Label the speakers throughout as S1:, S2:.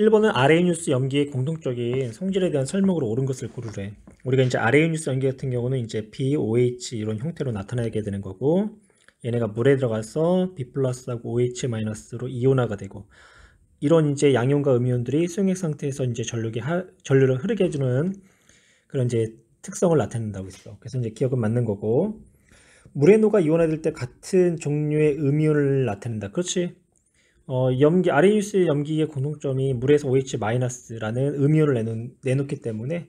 S1: 1번은 아레이뉴스 염기의 공통적인 성질에 대한 설명으로 옳은 것을 고르래. 우리가 이제 아레이뉴스 염기 같은 경우는 이제 BOH 이런 형태로 나타나게 되는 거고, 얘네가 물에 들어가서 B 플러스하고 OH 마이너스로 이온화가 되고, 이런 이제 양이온과 음이온들이 수용액 상태에서 이제 전류를 흐르게 해주는 그런 이제 특성을 나타낸다고 했어. 그래서 이제 기억은 맞는 거고, 물에 녹아 이온화될 때 같은 종류의 음이온을 나타낸다. 그렇지? 아레이뉴스 염기의 공통점이 물에서 OH-라는 음이온을 내놓기 때문에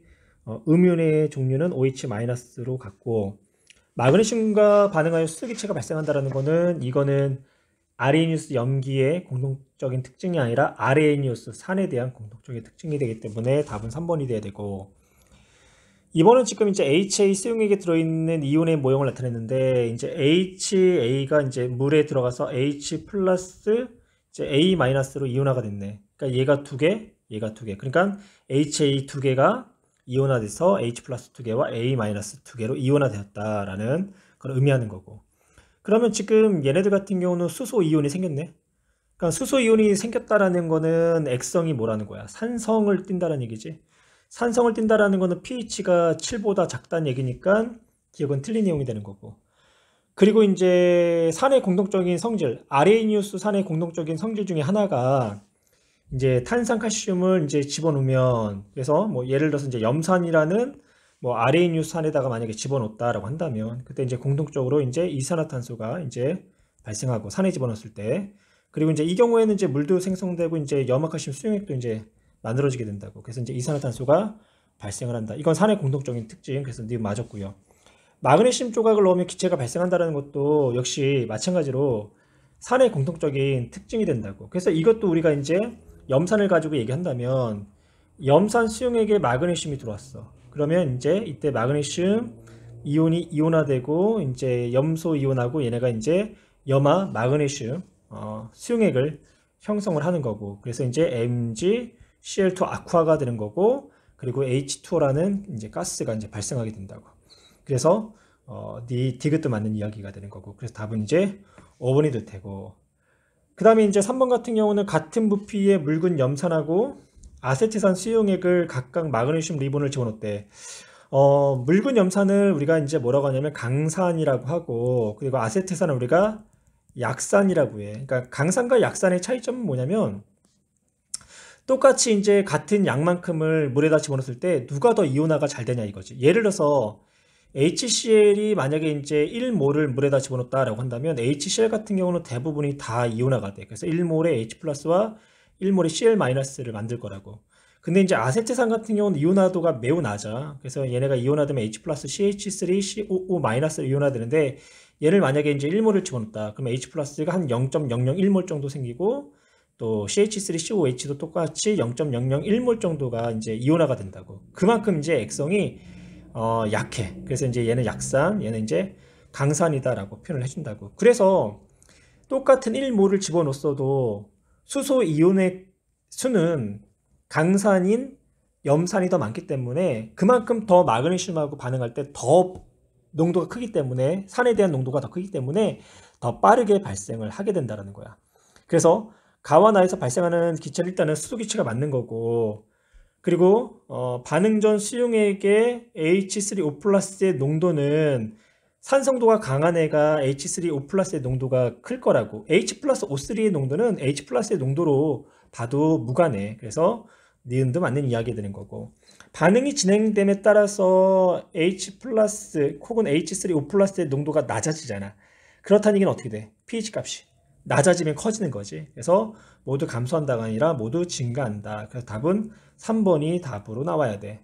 S1: 음이온의 종류는 OH-로 같고, 마그네슘과 반응하여 수소기체가 발생한다는 거는 이거는 아레이뉴스 염기의 공통적인 특징이 아니라 아레이뉴스 산에 대한 공통적인 특징이 되기 때문에 답은 3번이 돼야 되고, 2번은 지금 이제 HA 수용액에 들어있는 이온의 모형을 나타냈는데, 이제 HA가 이제 물에 들어가서 H 플러스 이제 A 마이너스로 이온화가 됐네. 그러니까 얘가 두 개, 얘가 두 개. 그러니까 HA 두 개가 이온화돼서 H 플러스 두 개와 A 마이너스 두 개로 이온화되었다라는 걸 의미하는 거고. 그러면 지금 얘네들 같은 경우는 수소 이온이 생겼네. 그러니까 수소 이온이 생겼다라는 거는 액성이 뭐라는 거야? 산성을 띈다는 얘기지. 산성을 띈다라는 거는 pH가 7보다 작다는 얘기니까 기억은 틀린 내용이 되는 거고. 그리고 이제 산의 공통적인 성질, 아레이니우스 산의 공통적인 성질 중에 하나가 이제 탄산칼슘을 이제 집어넣으면, 그래서 뭐 예를 들어서 이제 염산이라는 뭐 아레이니우스 산에다가 만약에 집어넣었다라고 한다면, 그때 이제 공통적으로 이제 이산화탄소가 이제 발생하고, 산에 집어넣었을 때. 그리고 이제 이 경우에는 이제 물도 생성되고 이제 염화칼슘 수용액도 이제 만들어지게 된다고. 그래서 이제 이산화탄소가 발생을 한다. 이건 산의 공통적인 특징. 그래서 네 맞았고요. 마그네슘 조각을 넣으면 기체가 발생한다는 것도 역시 마찬가지로 산의 공통적인 특징이 된다고. 그래서 이것도 우리가 이제 염산을 가지고 얘기한다면, 염산 수용액에 마그네슘이 들어왔어. 그러면 이제 이때 마그네슘 이온이 이온화되고 이제 염소 이온하고 얘네가 이제 염화 마그네슘 수용액을 형성을 하는 거고, 그래서 이제 MgCl2 아쿠아가 되는 거고, 그리고 H2O라는 이제 가스가 이제 발생하게 된다고. 그래서 네 디귿도 맞는 이야기가 되는 거고, 그래서 답은 이제 5번이 될 테고, 그 다음에 이제 3번 같은 경우는 같은 부피의 묽은 염산하고 아세트산 수용액을 각각 마그네슘 리본을 집어넣대. 묽은 염산을 우리가 이제 뭐라고 하냐면 강산이라고 하고, 그리고 아세트산을 우리가 약산이라고 해. 그러니까 강산과 약산의 차이점은 뭐냐면, 똑같이 이제 같은 양만큼을 물에다 집어넣었을 때 누가 더 이온화가 잘 되냐 이거지. 예를 들어서 HCl이 만약에 이제 1몰을 물에다 집어넣었다라고 한다면, HCl 같은 경우는 대부분이 다 이온화가 돼. 그래서 1몰의 H 플러스와 1몰의 Cl 마이너스를 만들 거라고. 근데 이제 아세트산 같은 경우는 이온화도가 매우 낮아. 그래서 얘네가 이온화되면 H 플러스 CH3, COO 마이너스로 이온화되는데, 얘를 만약에 이제 1몰을 집어넣었다. 그러면 H 플러스가 한 0.001몰 정도 생기고, 또 CH3COH도 똑같이 0.001몰 정도가 이제 이온화가 된다고. 그만큼 이제 액성이 약해. 그래서 이제 얘는 약산, 얘는 이제 강산이다라고 표현을 해준다고. 그래서 똑같은 1몰을 집어넣었어도 수소 이온의 수는 강산인 염산이 더 많기 때문에, 그만큼 더 마그네슘하고 반응할 때 더 농도가 크기 때문에, 산에 대한 농도가 더 크기 때문에 더 빠르게 발생을 하게 된다는 거야. 그래서 가와 나에서 발생하는 기체는 일단은 수소 기체가 맞는 거고, 그리고 반응 전 수용액의 H3O 플러스의 농도는 산성도가 강한 애가 H3O 플러스의 농도가 클 거라고. H 플러스 O3의 농도는 H 플러스의 농도로 봐도 무관해. 그래서 니은도 맞는 이야기 되는 거고, 반응이 진행됨에 따라서 H 플러스 혹은 H3O 플러스의 농도가 낮아지잖아. 그렇다는 얘기는 어떻게 돼? pH 값이 낮아지면 커지는 거지. 그래서 모두 감소한다가 아니라 모두 증가한다. 그래서 답은 3번이 답으로 나와야 돼.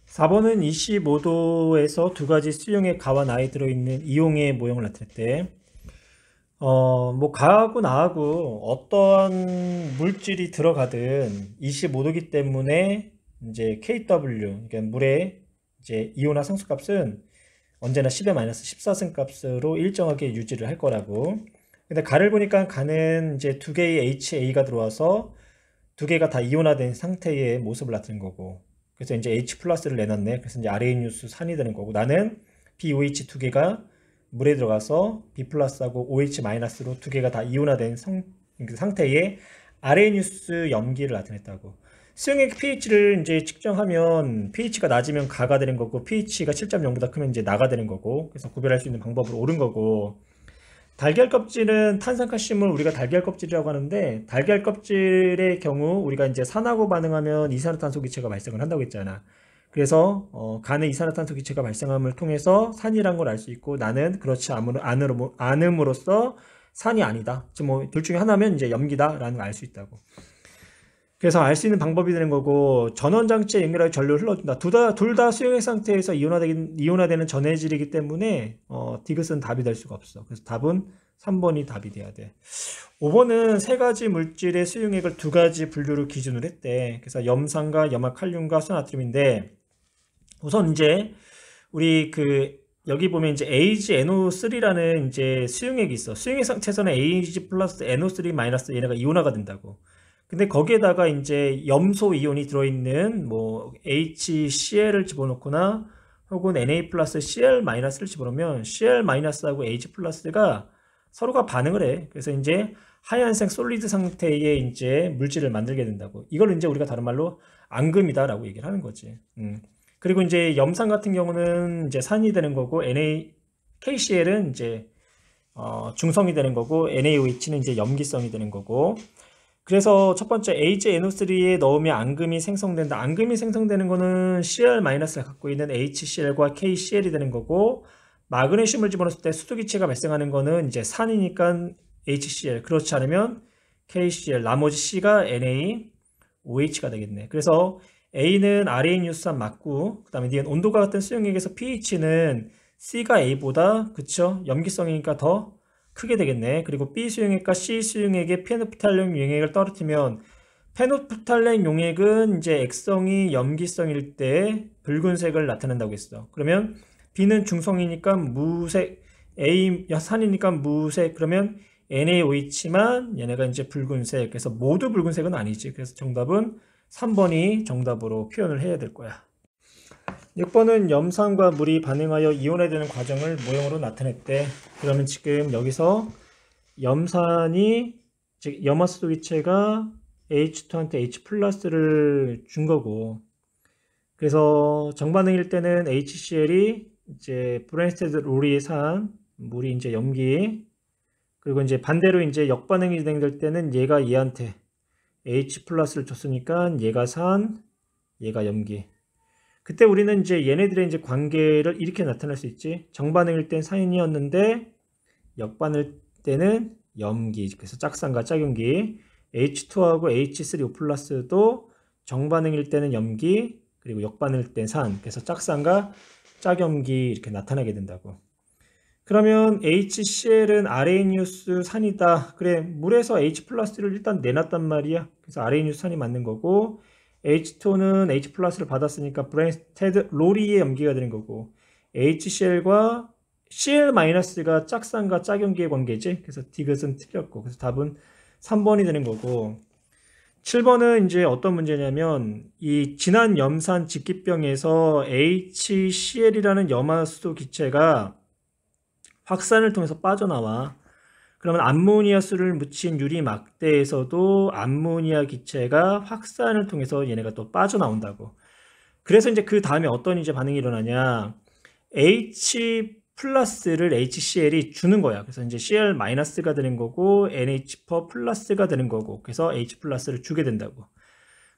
S1: 4번은 25도에서 두 가지 수용액 가와 나에 들어있는 이용의 모형을 나타냈대. 뭐 가하고 나하고 어떠한 물질이 들어가든 25도기 때문에 이제 KW, 그러니까 물의 이제 이온화 상수값은 언제나 10의 마이너스 14승 값으로 일정하게 유지를 할 거라고. 근데 가를 보니까 가는 이제 두 개의 HA가 들어와서 두 개가 다 이온화된 상태의 모습을 나타낸 거고, 그래서 이제 H 플러스를 내놨네. 그래서 이제 아레이뉴스 산이 되는 거고, 나는 BOH 두 개가 물에 들어가서 B 플러스하고 OH 마이너스로 두 개가 다 이온화된 상태의 아레니우스 염기를 나타냈다고. 수용액 pH를 이제 측정하면 pH가 낮으면 가가 되는 거고 pH가 7.0보다 크면 이제 나가 되는 거고, 그래서 구별할 수 있는 방법으로 옳은 거고, 달걀 껍질은 탄산칼슘을 우리가 달걀 껍질이라고 하는데, 달걀 껍질의 경우 우리가 이제 산하고 반응하면 이산화탄소 기체가 발생을 한다고 했잖아. 그래서 간의 이산화탄소 기체가 발생함을 통해서 산이란 걸 알 수 있고, 나는 그렇지 않음으로써 산이 아니다. 즉 뭐 둘 중에 하나면 이제 염기다라는 걸 알 수 있다고. 그래서 알 수 있는 방법이 되는 거고, 전원장치에 연결하여 전류를 흘러준다. 둘 다 수용액 상태에서 이온화되는 전해질이기 때문에 디귿은 답이 될 수가 없어. 그래서 답은 3번이 답이 돼야 돼. 5번은 세 가지 물질의 수용액을 두 가지 분류로 기준으로 했대. 그래서 염산과 염화칼륨과 수나트륨인데, 우선 이제 우리 여기 보면 이제 AgNO3라는 이제 수용액이 있어. 수용액 상태에서는 Ag 플러스 NO3 마이너스 얘네가 이온화가 된다고. 근데 거기에다가 이제 염소 이온이 들어있는 뭐 HCl을 집어넣거나 혹은 Na 플러스 Cl 마이너스를 집어넣으면 Cl 마이너스하고 H 플러스가 서로가 반응을 해. 그래서 이제 하얀색 솔리드 상태의 이제 물질을 만들게 된다고. 이걸 이제 우리가 다른 말로 앙금이다라고 얘기를 하는 거지. 그리고 이제 염산 같은 경우는 이제 산이 되는 거고, KCl은 이제 중성이 되는 거고, NaOH는 이제 염기성이 되는 거고. 그래서 첫 번째 HNO3에 넣으면 앙금이 생성된다. 앙금이 생성되는 거는 Cl-를 갖고 있는 HCl과 KCl이 되는 거고, 마그네슘을 집어넣을 때 수소기체가 발생하는 거는 이제 산이니까 HCl, 그렇지 않으면 KCl, 나머지 C가 NaOH가 되겠네. 그래서 A는 아레니우스산 맞고, 그 다음에 니은 온도가 같은 수용액에서 pH는 C가 A보다, 그쵸? 염기성이니까 더 크게 되겠네. 그리고 B 수용액과 C 수용액의 페노프탈렌 용액을 떨어뜨리면, 페노프탈렌 용액은 이제 액성이 염기성일 때 붉은색을 나타낸다고 했어. 그러면 B는 중성이니까 무색, A 산이니까 무색, 그러면 NaOH만 얘네가 이제 붉은색. 그래서 모두 붉은색은 아니지. 그래서 정답은 3번이 정답으로 표현을 해야 될 거야. 6번은 염산과 물이 반응하여 이온화되는 과정을 모형으로 나타냈대. 그러면 지금 여기서 염산이, 즉 염화수소 기체가 H2한테 H 플러스를 준 거고, 그래서 정반응일 때는 HCl이 이제 브랜스테드 로리의 산, 물이 이제 염기, 그리고 이제 반대로 이제 역반응이 진행될 때는 얘가 얘한테 H 플러스를 줬으니까 얘가 산, 얘가 염기. 그때 우리는 이제 얘네들의 이제 관계를 이렇게 나타낼 수 있지. 정반응일 땐 산이었는데 역반응일 때는 염기. 그래서 짝산과 짝염기. H2하고 H3O 플러스도 정반응일 때는 염기, 그리고 역반응일 땐 산. 그래서 짝산과 짝염기 이렇게 나타나게 된다고. 그러면 HCl은 아레니우스 산이다. 그래, 물에서 H 플러스를 일단 내놨단 말이야. 그래서 아레니우스 산이 맞는 거고, H2는 H 플러스를 받았으니까 브랜스테드 로리의 염기가 되는 거고, HCl과 Cl 마이너스가 짝산과 짝염기의 관계지. 그래서 디귿은 틀렸고, 그래서 답은 3번이 되는 거고, 7번은 이제 어떤 문제냐면, 이 진한 염산 직기병에서 HCl이라는 염화수소 기체가 확산을 통해서 빠져나와. 그러면 암모니아수를 묻힌 유리 막대에서도 암모니아 기체가 확산을 통해서 얘네가 또 빠져나온다고. 그래서 이제 그 다음에 어떤 이제 반응이 일어나냐. H 플러스를 HCl이 주는 거야. 그래서 이제 Cl 마이너스가 되는 거고, NH 플러스가 되는 거고, 그래서 H 플러스를 주게 된다고.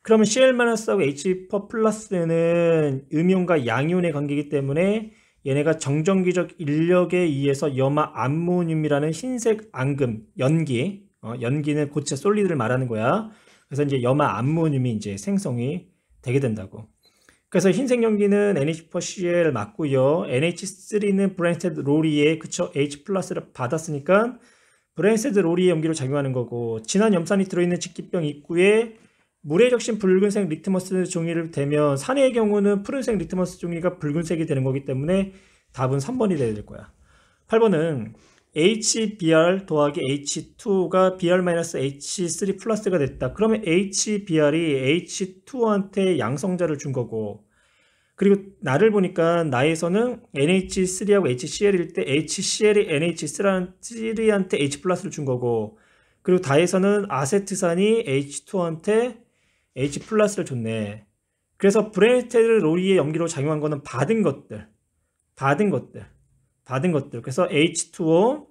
S1: 그러면 Cl 마이너스하고 H 플러스는 음이온과 양이온의 관계이기 때문에 얘네가 정전기적 인력에 의해서 염화 암모늄이라는 흰색 앙금, 연기, 연기는 고체 솔리드를 말하는 거야. 그래서 이제 염화 암모늄이 이제 생성이 되게 된다고. 그래서 흰색 연기는 NH4Cl 맞고요. NH3는 브랜스테드 로리의 그쵸 H 플러스를 받았으니까 브랜스테드 로리의 염기로 작용하는 거고, 진한 염산이 들어있는 직기병 입구에 물에 적신 붉은색 리트머스 종이를 대면 산의 경우는 푸른색 리트머스 종이가 붉은색이 되는 거기 때문에 답은 3번이 돼야 될 거야. 8번은 HBr 더하기 H2가 Br-H3 플러스가 됐다. 그러면 HBr이 H2한테 양성자를 준 거고, 그리고 나를 보니까 나에서는 NH3하고 HCl일 때 HCl이 NH3한테 H 플러스를 준 거고, 그리고 다에서는 아세트산이 H2한테 H 플러스를 줬네. 그래서 브레네테드 로리의 염기로 작용한 거는 받은 것들. 그래서 H2O,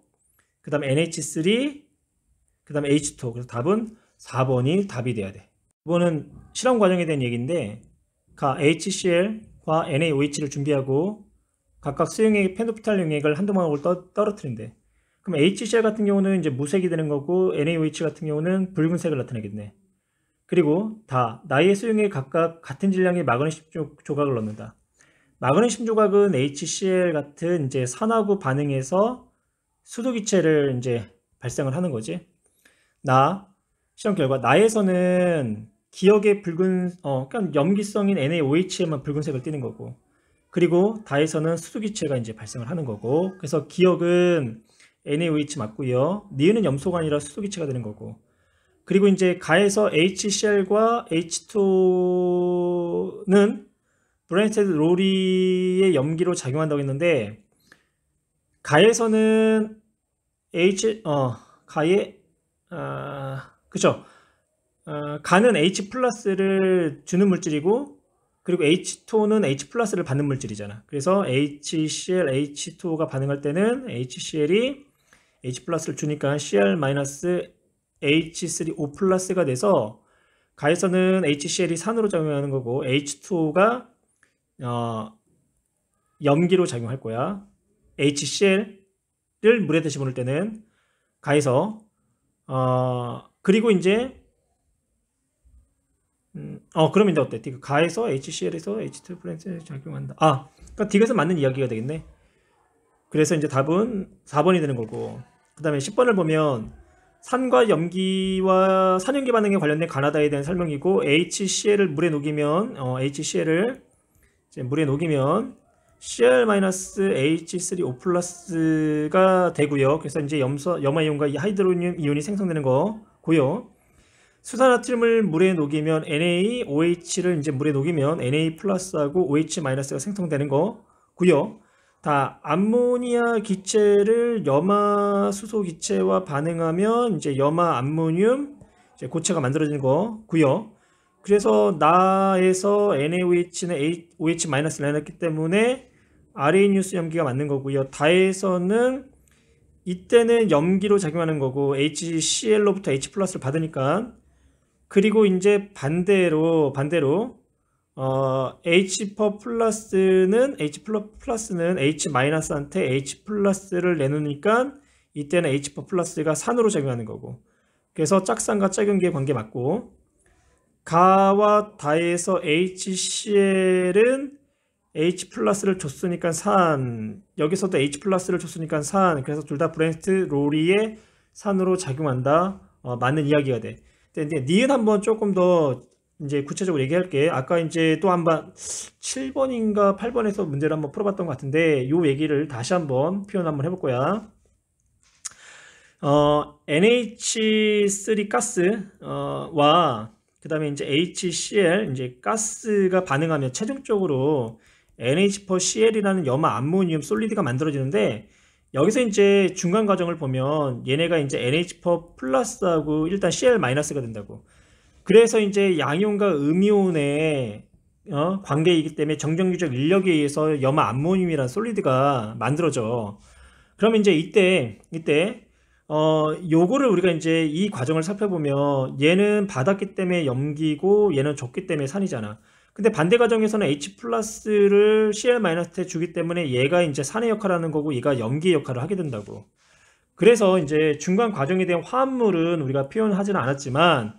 S1: 그 다음 NH3, 그 다음에 H2O. 그래서 답은 4번이 답이 돼야 돼. 이거는 실험 과정에 대한 얘기인데, HCl과 NaOH를 준비하고 각각 수용액 페노피탈 용액을 한두 방울 떨어뜨린대. 그럼 HCl 같은 경우는 이제 무색이 되는 거고, NaOH 같은 경우는 붉은색을 나타내겠네. 그리고 나의 수용액 각각 같은 질량의 마그네슘 조각을 넣는다. 마그네슘 조각은 HCl 같은 이제 산화구 반응에서 수소기체를 이제 발생을 하는 거지. 시험 결과 나에서는 기역의 그러니까 염기성인 NaOH에만 붉은색을 띠는 거고, 그리고 다에서는 수소기체가 이제 발생을 하는 거고, 그래서 기역은 NaOH 맞고요. 니은은 염소가 아니라 수소기체가 되는 거고, 그리고 이제 가에서 HCl과 H2는 브레네테드 로리의 염기로 작용한다고 했는데, 가에서는 그쵸. 가는 H 플러스를 주는 물질이고, 그리고 H2는 H 플러스를 받는 물질이잖아. 그래서 HCl, H2O가 반응할 때는 HCl이 H 플러스를 주니까 Cl 마이너스 H3O 플러스가 돼서 가에서는 HCl이 산으로 작용하는 거고 H2O가 염기로 작용할 거야. HCl을 물에 다시 보낼 때는 가에서 그리고 이제 그러면 이제 어때? 가에서 HCl에서 H2 플러스 작용한다. 그러니까 디귿은 맞는 이야기가 되겠네. 그래서 이제 답은 4번이 되는 거고, 그 다음에 10번을 보면 산과 염기와 산염기 반응에 관련된 가나다에 대한 설명이고, HCl을 물에 녹이면 HCl을 이제 물에 녹이면 Cl-H3O 플러스가 되고요. 그래서 이제 염화이온과 하이드로늄 이온이 생성되는 거고요. 수산나트륨을 물에 녹이면 NaOH를 이제 물에 녹이면 Na 플러스하고 OH 마이너스가 생성되는 거고요. 암모니아 기체를 염화 수소 기체와 반응하면 이제 염화 암모늄 이제 고체가 만들어지는 거고요. 그래서 나에서 NaOH는 OH 마이너스를 내놨기 때문에 아레니우스 염기가 맞는 거고요. 다에서는 이때는 염기로 작용하는 거고 HCl로부터 H 플러스를 받으니까, 그리고 이제 반대로 H 플러스는 H 마이너스한테 H 플러스를 내놓으니까 이때는 H 플러스가 산으로 작용하는 거고, 그래서 짝산과 짝연기의 관계 맞고, 가와 다에서 HCl은 H 플러스를 줬으니까 산, 여기서도 H 플러스를 줬으니까 산, 그래서 둘 다 브레네테드 로리의 산으로 작용한다. 맞는 이야기가 돼. 근데 니은 한번 조금 더 이제 구체적으로 얘기할게. 아까 이제 또 한번 7번인가 8번에서 문제를 한번 풀어봤던 것 같은데, 요 얘기를 다시 한번 표현 한번 해볼 거야. NH3 가스와 그 다음에 이제 HCl, 이제 가스가 반응하면 최종적으로 NH4Cl이라는 염화 암모늄 솔리드가 만들어지는데, 여기서 이제 중간 과정을 보면 얘네가 이제 NH4 플러스하고 일단 Cl 마이너스가 된다고. 그래서 이제 양이온과 음이온의 관계이기 때문에 정정유적 인력에 의해서 염화 암모늄이라는 솔리드가 만들어져. 그러면 이제 이때 요거를 우리가 이제 이 과정을 살펴보면 얘는 받았기 때문에 염기고 얘는 줬기 때문에 산이잖아. 근데 반대 과정에서는 H 플러스를 Cl 마이너스에 주기 때문에 얘가 이제 산의 역할을 하는 거고 얘가 염기의 역할을 하게 된다고. 그래서 이제 중간 과정에 대한 화합물은 우리가 표현하지는 않았지만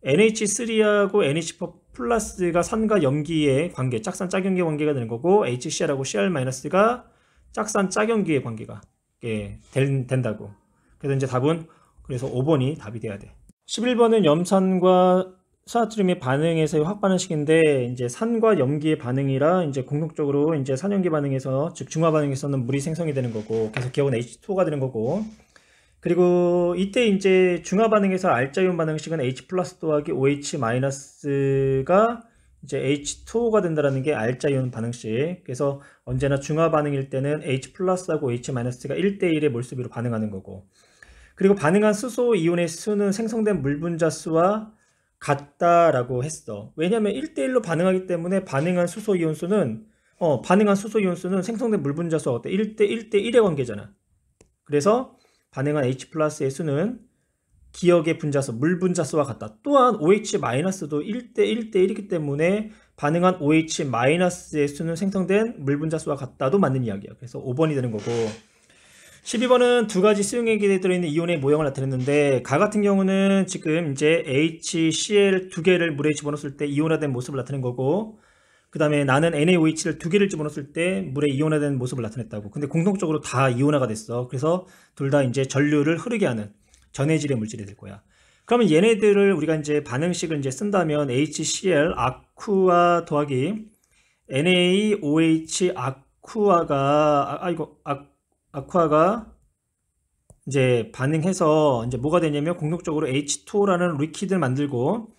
S1: NH3하고 NH4 플러스가 산과 염기의 관계, 짝산 짝염기 관계가 되는 거고, HCl하고 Cl 마이너스가 짝산 짝염기의 관계가 된다고. 그래서 이제 답은 그래서 5번이 답이 돼야 돼. 11번은 염산과 수나트륨의 반응에서의 확반응식인데, 이제 산과 염기의 반응이라 이제 공통적으로 이제 산염기 반응에서, 즉 중화 반응에서는 물이 생성이 되는 거고, 계속 기억은 H2O가 되는 거고, 그리고 이때 이제 중화 반응에서 알자이온 반응식은 H 플러스 더하기 OH 마이너스가 이제 H2O가 된다는 게 알자이온 반응식. 그래서 언제나 중화 반응일 때는 H 플러스하고 OH 마이너스가 1대1의 몰수비로 반응하는 거고. 그리고 반응한 수소 이온의 수는 생성된 물 분자 수와 같다라고 했어. 왜냐면 1대1로 반응하기 때문에 반응한 수소 이온 수는 생성된 물 분자 수와 어때? 1대1의 관계잖아. 그래서 반응한 H 플러스의 수는 기억의 분자수, 물 분자수와 같다. 또한 OH-도 1대1이기 때문에 반응한 OH-의 수는 생성된 물 분자수와 같다도 맞는 이야기야. 그래서 5번이 되는 거고, 12번은 두 가지 수용액이 들어있는 이온의 모형을 나타냈는데, 가 같은 경우는 지금 이제 HCl 두 개를 물에 집어넣었을 때 이온화된 모습을 나타낸 거고, 그 다음에 나는 NaOH를 두 개를 집어넣었을 때 물에 이온화된 모습을 나타냈다고. 근데 공통적으로 다 이온화가 됐어. 그래서 둘 다 이제 전류를 흐르게 하는 전해질의 물질이 될 거야. 그러면 얘네들을 우리가 이제 반응식을 이제 쓴다면 HCl 아쿠아 더하기 NaOH 아쿠아가 이제 반응해서 이제 뭐가 되냐면 공통적으로 H2O라는 리퀴드를 만들고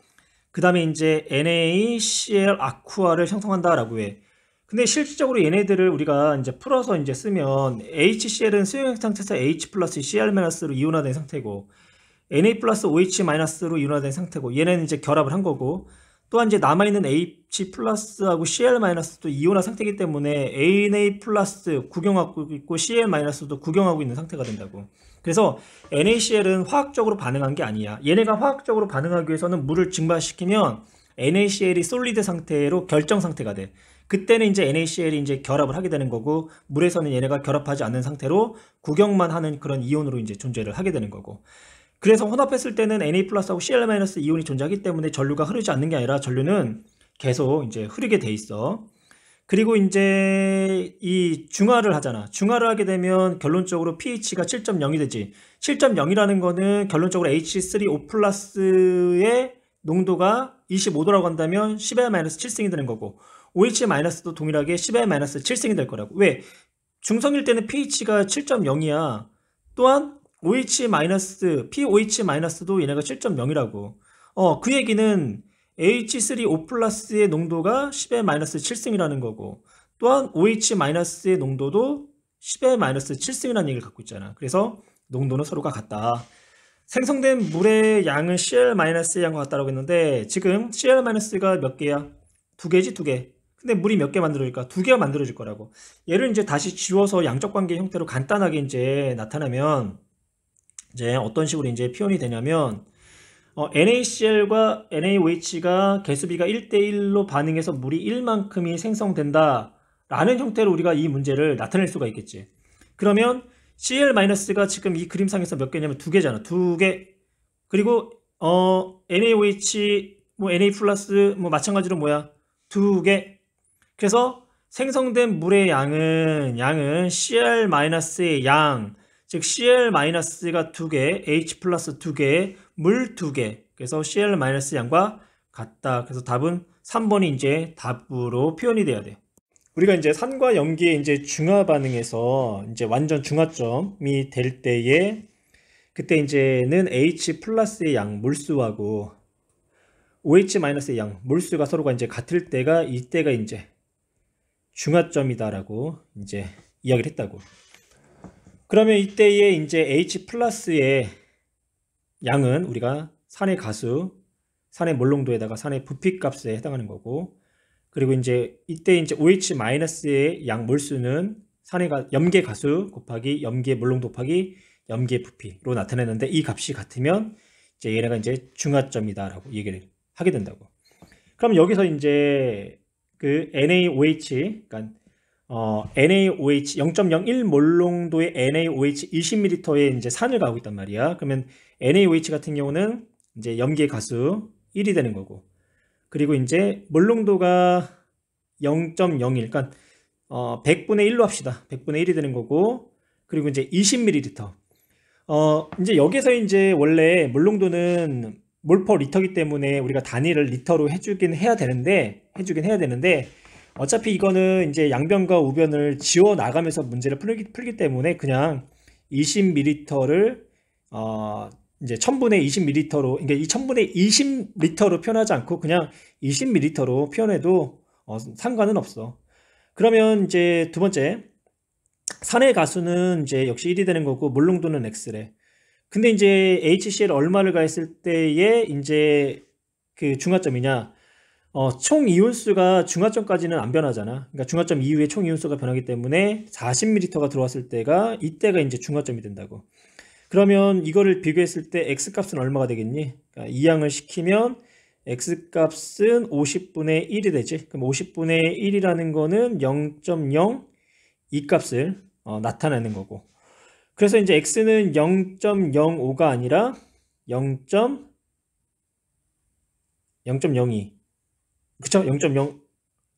S1: 그 다음에 이제 NaCl 아쿠아를 형성한다라고 해. 근데 실질적으로 얘네들을 우리가 이제 풀어서 이제 쓰면 HCl은 수용액 상태에서 H 플러스 Cl-로 이온화된 상태고 Na 플러스 OH-로 이온화된 상태고 얘네는 이제 결합을 한 거고 또한 이제 남아있는 H 플러스하고 Cl-도 이온화 상태이기 때문에 Na 플러스 구경하고 있고 Cl-도 구경하고 있는 상태가 된다고. 그래서 NaCl은 화학적으로 반응한 게 아니야. 얘네가 화학적으로 반응하기 위해서는 물을 증발시키면 NaCl이 솔리드 상태로 결정 상태가 돼. 그때는 이제 NaCl이 이제 결합을 하게 되는 거고 물에서는 얘네가 결합하지 않는 상태로 구경만 하는 그런 이온으로 이제 존재를 하게 되는 거고. 그래서 혼합했을 때는 Na 플러스하고 Cl- 이온이 존재하기 때문에 전류가 흐르지 않는 게 아니라 전류는 계속 이제 흐르게 돼 있어. 그리고 이제 이 중화를 하잖아. 중화를 하게 되면 결론적으로 pH가 7.0이 되지. 7.0이라는 거는 결론적으로 H3O 플러스의 농도가 25도라고 한다면 10-7승이 되는 거고 OH-도 동일하게 10-7승이 될 거라고. 왜? 중성일 때는 pH가 7.0이야. 또한 POH-도 얘네가 7.0이라고. 그 얘기는 H3O 플러스의 농도가 10-7승이라는 거고 또한 OH-의 농도도 10-7승이라는 얘기를 갖고 있잖아. 그래서 농도는 서로가 같다. 생성된 물의 양은 Cl-의 양과 같다라고 했는데 지금 Cl-가 몇 개야? 두 개지, 두 개. 근데 물이 몇 개 만들어질까? 두 개가 만들어질 거라고. 얘를 이제 다시 지워서 양적 관계 형태로 간단하게 이제 나타내면 이제 어떤 식으로 이제 표현이 되냐면 NaCl과 NaOH가 개수비가 1대1로 반응해서 물이 1만큼이 생성된다 라는 형태로 우리가 이 문제를 나타낼 수가 있겠지. 그러면 Cl-가 지금 이 그림상에서 몇 개냐면 두 개잖아. 두 개. 그리고 NaOH Na 플러스 마찬가지로 뭐야? 두 개. 그래서 생성된 물의 양은 Cl-의 양, 즉 Cl-가 두 개, H 플러스 두 개, 물 두 개. 그래서 Cl- 양과 같다. 그래서 답은 3번이 이제 답으로 표현이 돼야 돼. 우리가 이제 산과 염기의 이제 중화 반응에서 이제 완전 중화점이 될 때에 그때 이제는 H 플러스의 양 물수하고 OH-의 양 물수가 서로가 이제 같을 때가 이때가 이제 중화점이다라고 이제 이야기를 했다고. 그러면 이때에 이제 H 플러스의 양은 우리가 산의 가수, 산의 몰농도에다가 산의 부피값에 해당하는 거고, 그리고 이제 이때 이제 OH-의 양 몰수는 산의 염계 가수 곱하기 염계 몰농도 곱하기 염계 부피로 나타내는데 이 값이 같으면 이제 얘네가 이제 중화점이다라고 얘기를 하게 된다고. 그럼 여기서 이제 그 NaOH, 그러니까 NaOH 0.01 몰농도의 NaOH 20ml에 이제 산을 가고 있단 말이야. 그러면 NaOH 같은 경우는 이제 염계 가수 1이 되는 거고, 그리고 이제 몰농도가 0.01, 그러니까 100분의 1로 합시다. 100분의 1이 되는 거고, 그리고 이제 20ml. 이제 여기서 이제 원래 몰농도는 몰퍼 리터기 때문에 우리가 단위를 리터로 해주긴 해야 되는데 어차피 이거는 이제 양변과 우변을 지워 나가면서 문제를 풀기 때문에 그냥 20ml를 이제 1000분의 20ml로, 그러니까 이 1000분의 20리터로 표현하지 않고 그냥 20ml로 표현해도 상관은 없어. 그러면 이제 두 번째, 산의 가수는 이제 역시 1이 되는 거고 몰농도는 X래. 근데 이제 HCl 얼마를 가했을 때에 이제 그 중화점이냐? 총 이온수가 중화점까지는 안 변하잖아. 그러니까 중화점 이후에 총 이온수가 변하기 때문에 40ml가 들어왔을 때가 이때가 이제 중화점이 된다고. 그러면 이거를 비교했을 때 x 값은 얼마가 되겠니? 그러니까 이항을 시키면 x 값은 50분의 1이 되지. 그럼 50분의 1이라는 거는 0.0 이 값을 나타내는 거고. 그래서 이제 x는 0.05가 아니라 0.02. 그쵸? 0.0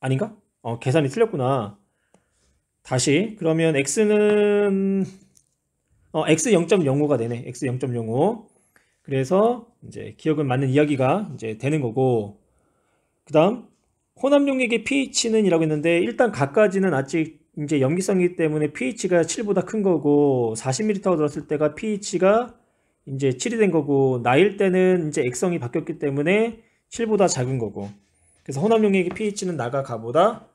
S1: 아닌가? 계산이 틀렸구나. 다시 그러면 x는 x 0.05가 되네. x 0.05. 그래서 이제 기억은 맞는 이야기가 이제 되는 거고. 그다음 혼합용액의 pH는 이라고 했는데 일단 각까지는 아직 이제 염기성이기 때문에 pH가 7보다 큰 거고 40ml가 들었을 때가 pH가 이제 7이 된 거고 나일 때는 이제 액성이 바뀌었기 때문에 7보다 작은 거고. 그래서 혼합용액의 pH는 나가 가보다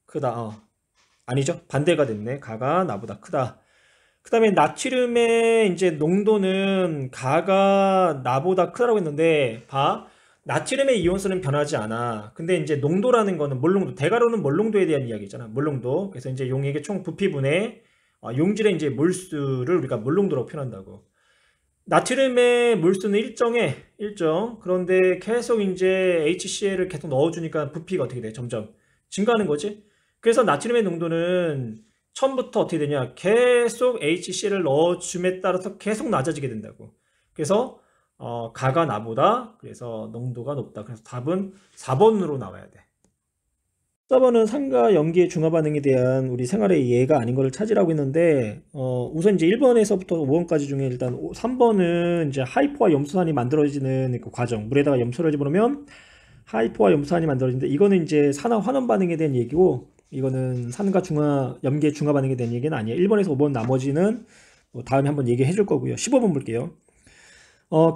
S1: 크다. 아니죠. 반대가 됐네. 가가 나보다 크다. 그 다음에 나트륨의 이제 농도는 가가 나보다 크다라고 했는데 봐. 나트륨의 이온수는 변하지 않아. 근데 이제 농도라는 거는 몰농도, 대가로는 몰농도에 대한 이야기잖아. 몰농도. 그래서 이제 용액의 총 부피분의 용질의 이제 몰수를 우리가 몰농도라고 표현한다고. 나트륨의 몰수는 일정. 그런데 계속 이제 HCl을 계속 넣어주니까 부피가 어떻게 돼? 점점 증가하는 거지. 그래서 나트륨의 농도는 처음부터 어떻게 되냐? 계속 HCl을 넣어줌에 따라서 계속 낮아지게 된다고. 그래서 가가 나보다 그래서 농도가 높다. 그래서 답은 4번으로 나와야 돼. 4번은 산과 염기의 중화 반응에 대한 우리 생활의 예가 아닌 것을 찾으라고 했는데 우선 이제 1번에서부터 5번까지 중에 일단 3번은 이제 하이포와 염소산이 만들어지는 그 과정, 물에다가 염소를 집어넣으면 하이포와 염소산이 만들어지는데 이거는 이제 산화 환원 반응에 대한 얘기고 이거는 산과 중화 염기의 중화 반응에 대한 얘기는 아니에요. 1번에서 5번 나머지는 다음에 한번 얘기해 줄 거고요. 15번 볼게요.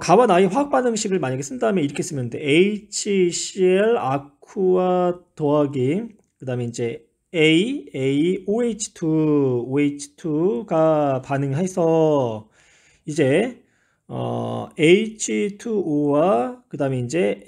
S1: 가와 나의 화학 반응식을 만약에 쓴 다음에 이렇게 쓰면 돼. HCl 아쿠아 더하기 그 다음에 이제 OH2가 반응해서 이제 H2O와 그 다음에 이제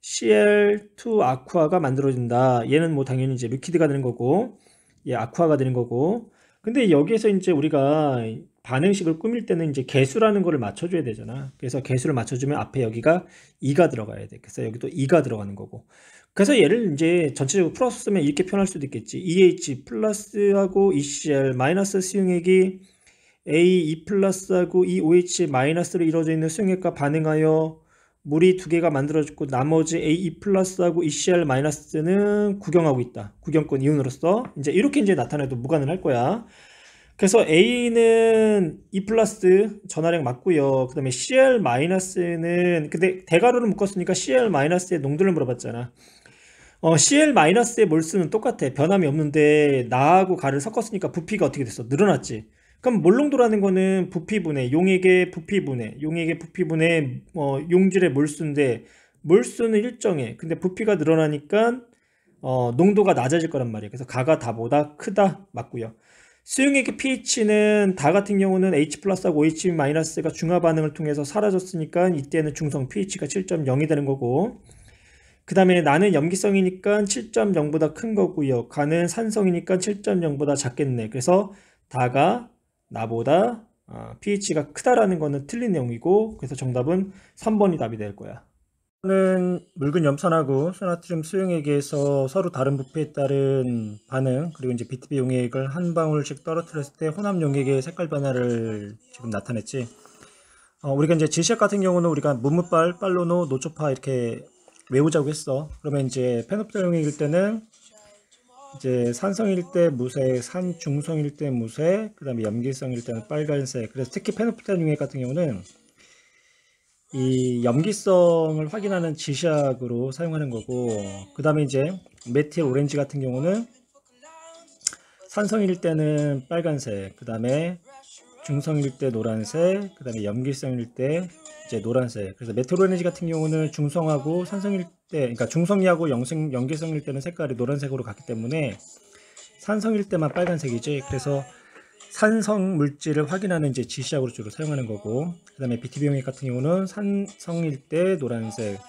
S1: ACl2 아쿠아가 만들어진다. 얘는 뭐 당연히 이제 리퀴드가 되는 거고 얘 아쿠아가 되는 거고. 근데 여기에서 이제 우리가 반응식을 꾸밀 때는 이제 개수라는 거를 맞춰줘야 되잖아. 그래서 개수를 맞춰주면 앞에 여기가 2가 들어가야 돼. 그래서 여기도 2가 들어가는 거고. 그래서 얘를 이제 전체적으로 풀어서 쓰면 이렇게 표현할 수도 있겠지. EH 플러스하고 ECl 마이너스 수용액이 AE 플러스하고 EOH 마이너스로 이루어져 있는 수용액과 반응하여 물이 두 개가 만들어졌고 나머지 AE 플러스하고 ECl 마이너스는 구경하고 있다. 구경권 이온으로서 이제 이렇게 이제 나타내도 무관을 할 거야. 그래서 A는 E 플러스 전하량 맞고요. 그 다음에 Cl 마이너스는 근데 대괄호를 묶었으니까 Cl 마이너스의 농도를 물어봤잖아. Cl 마이너스의 몰수는 똑같아. 변함이 없는데 나하고 가를 섞었으니까 부피가 어떻게 됐어? 늘어났지. 그럼 몰농도라는 거는 부피분의 용액의 부피분의 용질의 몰수인데 몰수는 일정해. 근데 부피가 늘어나니까 농도가 낮아질 거란 말이에요. 그래서 가가 다보다 크다 맞고요. 수용액의 pH는 다 같은 경우는 H 플러스하고 OH 마이너스가 중화 반응을 통해서 사라졌으니까 이때는 중성 pH가 7.0이 되는 거고 그 다음에 나는 염기성이니까 7.0보다 큰 거고요. 가는 산성이니까 7.0보다 작겠네. 그래서 다가 나보다 pH가 크다라는 거는 틀린 내용이고 그래서 정답은 3번이 답이 될 거야. 는 묽은 염산하고 소나트륨 수용액에서 서로 다른 부피에 따른 반응 그리고 이제 BTB 용액을 한 방울씩 떨어뜨렸을 때 혼합 용액의 색깔 변화를 지금 나타냈지. 우리가 이제 질식 같은 경우는 우리가 무무빨, 빨로노, 노초파 이렇게 외우자고 했어. 그러면 이제 페노프탈 용액일 때는 이제 산성일 때 무색, 산중성일 때 무색, 그 다음에 염기성일 때는 빨간색. 그래서 특히 페노프탈 용액 같은 경우는 이 염기성을 확인하는 지시약으로 사용하는 거고 그 다음에 이제 메틸 오렌지 같은 경우는 산성일 때는 빨간색 그 다음에 중성일 때 노란색 그 다음에 염기성일 때 이제 노란색. 그래서 메틸 오렌지 같은 경우는 중성하고 산성일 때 그러니까 중성이하고 염기성일 때는 색깔이 노란색으로 갔기 때문에 산성일 때만 빨간색이지. 그래서 산성 물질을 확인하는 이제 지시약으로 주로 사용하는 거고, 그 다음에 BTB 용액 같은 경우는 산성일 때 노란색,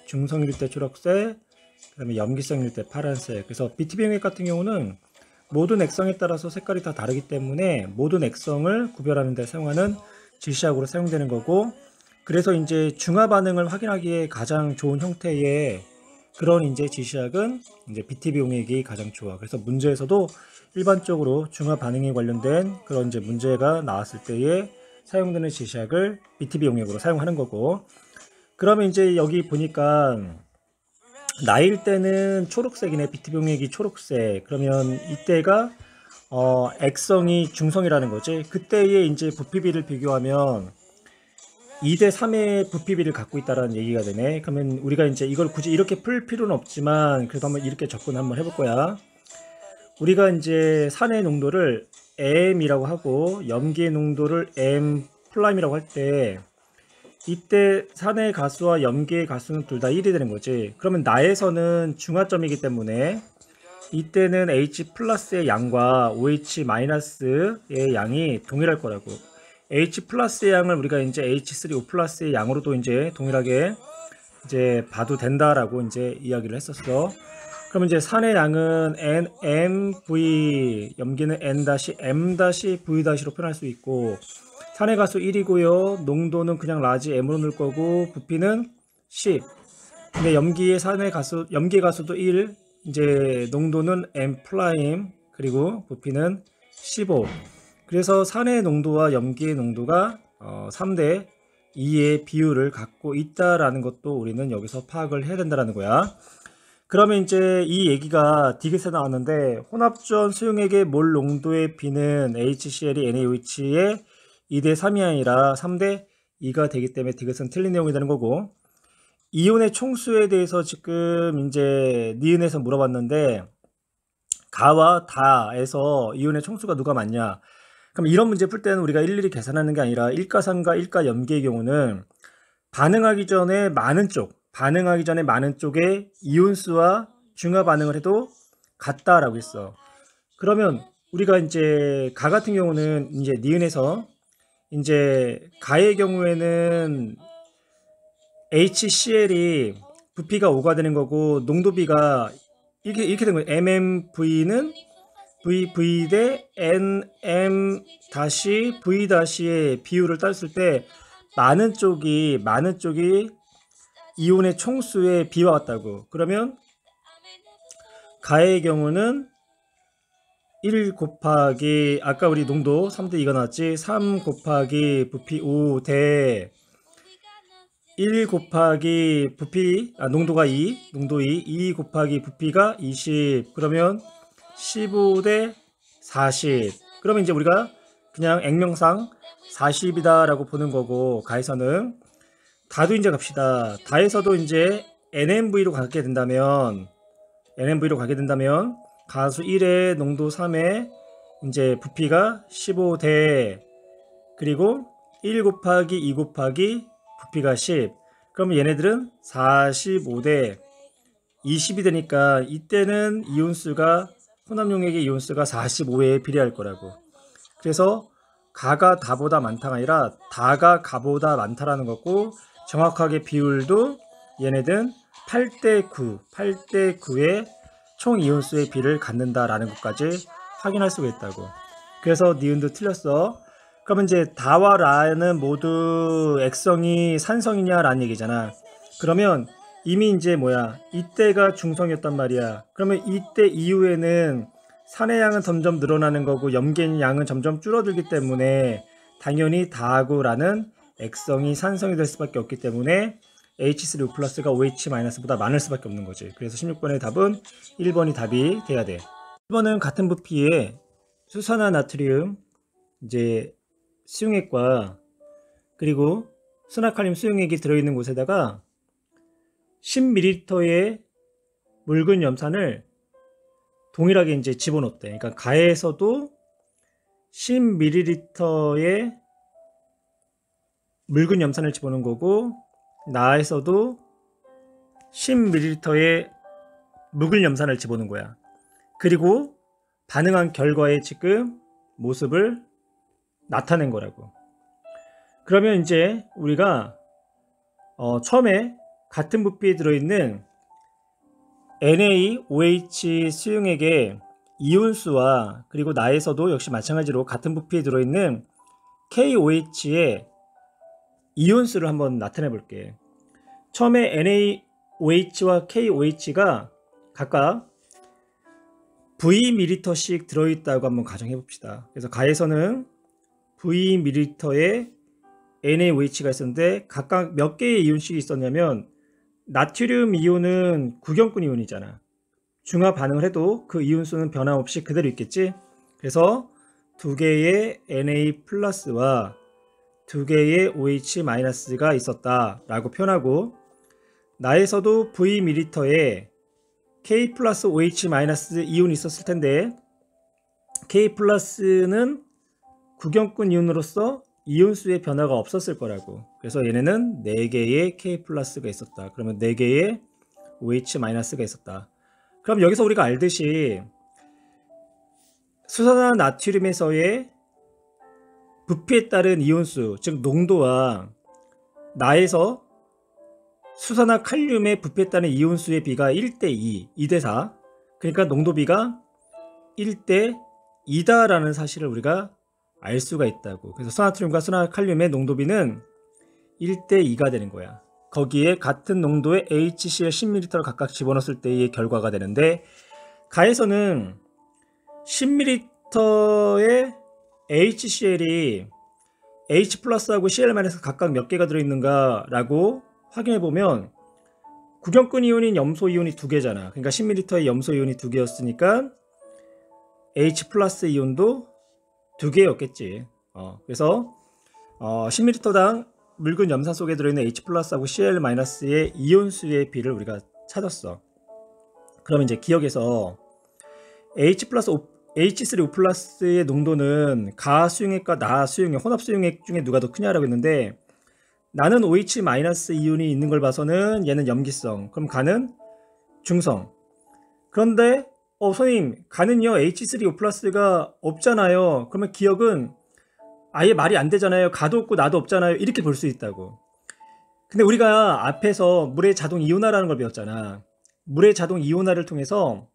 S1: 중성일 때 초록색, 그 다음에 염기성일 때 파란색. 그래서 BTB 용액 같은 경우는 모든 액성에 따라서 색깔이 다 다르기 때문에 모든 액성을 구별하는 데 사용하는 지시약으로 사용되는 거고, 그래서 이제 중화 반응을 확인하기에 가장 좋은 형태의 그런 이제 지시약은 이제 BTB 용액이 가장 좋아. 그래서 문제에서도 일반적으로 중화 반응에 관련된 그런 이제 문제가 나왔을 때에 사용되는 지시약을 BTB 용액으로 사용하는 거고, 그러면 이제 여기 보니까 나일 때는 초록색이네. BTB 용액이 초록색. 그러면 이때가 액성이 중성이라는 거지. 그때의 이제 부피비를 비교하면 2대 3의 부피비를 갖고 있다라는 얘기가 되네. 그러면 우리가 이제 이걸 굳이 이렇게 풀 필요는 없지만 그래도 한번 이렇게 접근 한번 해볼 거야. 우리가 이제 산의 농도를 M이라고 하고 염기의 농도를 M 플라임이라고 할 때 이때 산의 가수와 염기의 가수는 둘 다 1이 되는 거지. 그러면 나에서는 중화점이기 때문에 이때는 H 플러스의 양과 OH 마이너스의 양이 동일할 거라고. H 플러스의 양을 우리가 이제 H3O 플러스의 양으로도 이제 동일하게 이제 봐도 된다라고 이제 이야기를 했었어. 그러면 이제 산의 양은 NMV, 염기는 N-M-V-로 표현할 수 있고, 산의 가수 1이고요. 농도는 그냥 라지 M으로 넣을 거고, 부피는 10. 근데 염기의 가수도 1, 이제 농도는 M 플라임, 그리고 부피는 15. 그래서 산의 농도와 염기의 농도가 3대 2의 비율을 갖고 있다라는 것도 우리는 여기서 파악을 해야 된다는 거야. 그러면 이제 이 얘기가 디귿에 나왔는데, 혼합전 수용액의 몰 농도의 비는 HCl이 NaOH의 2대 3이 아니라 3대 2가 되기 때문에 디귿은 틀린 내용이 되는 거고, 이온의 총수에 대해서 지금 이제 니은에서 물어봤는데, 가와 다에서 이온의 총수가 누가 많냐? 그럼 이런 문제 풀 때는 우리가 일일이 계산하는 게 아니라 일가산과 일가염기의 경우는 반응하기 전에 많은 쪽의 이온수와 중화 반응을 해도 같다라고 했어. 그러면 우리가 이제 가 같은 경우는 이제 니은에서 이제 가의 경우에는 HCl이 부피가 5가 되는 거고, 농도비가 이렇게 된 거예요. MMV는 VV 대 NM-V-의 비율을 땄을 때 많은 쪽이 이온의 총수의 비와 같다고. 그러면 가의 경우는 1 곱하기 아까 우리 농도 3대 2가 나왔지. 3 곱하기 부피 5 대 1 곱하기 부피 농도가 2, 농도 2 곱하기 부피가 20. 그러면 15 대 40. 그러면 이제 우리가 그냥 액명상 40이다 라고 보는 거고, 가에서는 다도 이제 갑시다. 다에서도 이제 NMV로 가게 된다면 가수 1의 농도 3의 이제 부피가 15대, 그리고 1 곱하기 2 곱하기 부피가 10. 그러면 얘네들은 45대 20이 되니까 이때는 이온수가 혼합용액의 이온수가 45에 비례할 거라고. 그래서 가가 다보다 많다가 아니라 다가 가보다 많다라는 거고, 정확하게 비율도 얘네들은 8대 9의 총 이온수의 비를 갖는다라는 것까지 확인할 수가 있다고. 그래서 니은도 틀렸어. 그러면 이제 다와 라는 모두 액성이 산성이냐라는 얘기잖아. 그러면 이미 이제 이때가 중성이었단 말이야. 그러면 이때 이후에는 산의 양은 점점 늘어나는 거고 염기의 양은 점점 줄어들기 때문에 당연히 다하고 라는 액성이 산성이 될 수밖에 없기 때문에 H3O 플러스가 OH 마이너스보다 많을 수밖에 없는 거지. 그래서 16번의 답은 1번이 답이 돼야 돼. 1번은 같은 부피에 수산화 나트륨 이제 수용액과 그리고 수나칼륨 수용액이 들어있는 곳에다가 10ml의 묽은 염산을 동일하게 이제 집어넣었대. 그러니까 가에서도 10ml의 묽은 염산을 집어넣은 거고, 나에서도 10ml의 묽은 염산을 집어넣은 거야. 그리고 반응한 결과에 지금 모습을 나타낸 거라고. 그러면 이제 우리가 처음에 같은 부피에 들어있는 NaOH 수용액의 이온수와 그리고 나에서도 역시 마찬가지로 같은 부피에 들어있는 KOH의 이온수를 한번 나타내 볼게. 처음에 NaOH와 KOH가 각각 Vml씩 들어있다고 한번 가정해 봅시다. 그래서 가에서는 Vml에 NaOH가 있었는데 각각 몇 개의 이온식이 있었냐면, 나트륨 이온은 구경꾼 이온이잖아. 중화 반응을 해도 그 이온수는 변함없이 그대로 있겠지. 그래서 두 개의 Na 플러스와 두 개의 OH 마이너스가 있었다 라고 표현하고, 나에서도 Vml에 K 플러스 OH 마이너스 이온이 있었을 텐데, K 플러스는 구경꾼 이온으로서 이온수의 변화가 없었을 거라고. 그래서 얘네는 4개의 K 플러스가 있었다. 그러면 4개의 OH 마이너스가 있었다. 그럼 여기서 우리가 알듯이 수산화 나트륨에서의 부피에 따른 이온수, 즉 농도와 나에서 수산화 칼륨의 부피에 따른 이온수의 비가 1대2, 2대4. 그러니까 농도비가 1대2다 라는 사실을 우리가 알 수가 있다고. 그래서 수산화나트륨과 수산화칼륨의 농도비는 1대2가 되는 거야. 거기에 같은 농도의 HCl 10ml를 각각 집어넣었을 때의 결과가 되는데, 가에서는 10ml의 HCl이 H 플러스하고 Cl 마이너스 각각 몇 개가 들어있는가 라고 확인해 보면, 구경꾼 이온인 염소 이온이 2개잖아. 그러니까 10ml의 염소 이온이 2개였으니까 H 플러스 이온도 2개였겠지. 그래서 10ml당 묽은 염산 속에 들어있는 H 플러스하고 Cl 마이너스의 이온수의 비를 우리가 찾았어. 그러면 이제 기억에서 H 플러스 H3O 플러스의 농도는 가 수용액과 나 수용액, 혼합 수용액 중에 누가 더 크냐라고 했는데, 나는 OH 마이너스 이온이 있는 걸 봐서는 얘는 염기성, 그럼 가는 중성. 그런데 선생님, 가는요 H3O 플러스가 없잖아요. 그러면 기억은 아예 말이 안 되잖아요. 가도 없고 나도 없잖아요. 이렇게 볼 수 있다고. 근데 우리가 앞에서 물의 자동 이온화라는 걸 배웠잖아. 물의 자동 이온화를 통해서